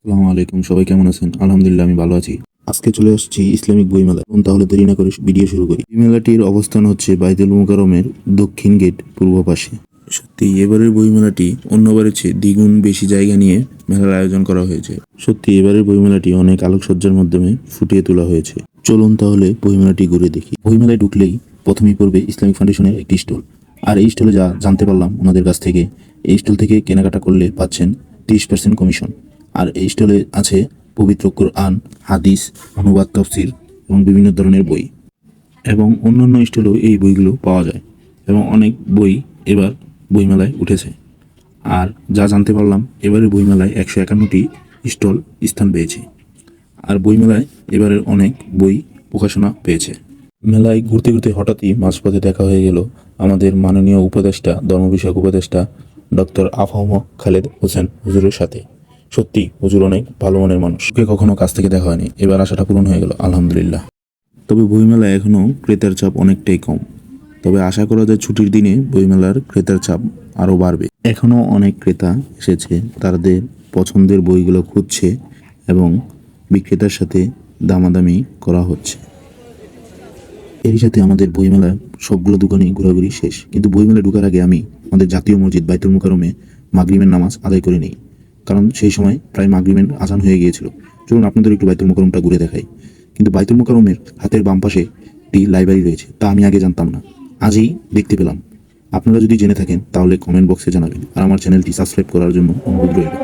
আসসালামু আলাইকুম, সবাই কেমন আছেন? আলহামদুলিল্লাহ, আমি ভালো আছি। আজকে চলে আসছি ইসলামিক বই মেলা। তাহলে দেরি না করে ভিডিও শুরু করি। বই মেলাটির অবস্থান হচ্ছে বাইতুল মুকাররমের দক্ষিণ গেট পূর্ব পাশে। সত্যি এবারের বই মেলাটি অন্যবারের চেয়ে দ্বিগুণ বেশি জায়গা নিয়ে মেলার আয়োজন করা হয়েছে। সত্যি এবারের বই মেলাটি অনেক আলোকসজ্জার মাধ্যমে ফুটিয়ে তোলা হয়েছে। চলুন তাহলে বই মেলাটি ঘুরে দেখি। বই মেলায় ঢুকলেই প্রথমেই পড়বে ইসলামিক ফাউন্ডেশনের একটি স্টল। আর এই স্টলে যা জানতে পারলাম ওনাদের কাছ থেকে, এই স্টল থেকে কেনাকাটা করলে পাচ্ছেন 30% কমিশন। আর এই স্টলে আছে পবিত্র কোরআন, হাদিস, অনুবাদ, তাফসির এবং বিভিন্ন ধরনের বই। এবং অন্যান্য স্টলেও এই বইগুলো পাওয়া যায় এবং অনেক বই এবার বইমেলায় উঠেছে। আর যা জানতে পারলাম, এবারের বইমেলায় 151টি স্টল স্থান পেয়েছে। আর বইমেলায় এবারের অনেক বই প্রকাশনা পেয়েছে। মেলায় ঘুরতে ঘুরতে হঠাৎই মাঝপথে দেখা হয়ে গেল আমাদের মাননীয় উপদেষ্টা, ধর্ম বিষয়ক উপদেষ্টা ডক্টর আফম খালেদ হোসেন হুজুরের সাথে। সত্যি হুজুর অনেক ভালো মনের মানুষ। ওকে কখনো কাছ থেকে দেখা হয়নি, এবার আশাটা পূরণ হয়ে গেল, আলহামদুলিল্লাহ। তবে বইমেলায় এখনও ক্রেতার চাপ অনেকটাই কম। তবে আশা করা যায় ছুটির দিনে বইমেলার ক্রেতার চাপ আরও বাড়বে। এখনও অনেক ক্রেতা এসেছে, তাদের পছন্দের বইগুলো খুঁজছে এবং বিক্রেতার সাথে দামাদামি করা হচ্ছে। এরই সাথে আমাদের বইমেলার সবগুলো দোকানেই ঘোরাঘুরি শেষ। কিন্তু বইমেলা ঢোকার আগে আমি আমাদের জাতীয় মসজিদ বাইতুল মুকাররমে মাগরিবের নামাজ আদায় করে নিই, কারণ সেই সময় প্রায় মাগরিবের আজান হয়ে গিয়েছিল। চলুন আপনাদের একটু বাইতুল মুকাররমটা ঘুরে দেখাই। কিন্তু বাইতুল মুকাররমের হাতের বাম পাশে একটি লাইব্রেরি রয়েছে, তা আমি আগে জানতাম না, আজই দেখতে পেলাম। আপনারা যদি জেনে থাকেন তাহলে কমেন্ট বক্সে জানাবেন, আর আমার চ্যানেলটি সাবস্ক্রাইব করার জন্য অনুরোধ রইল।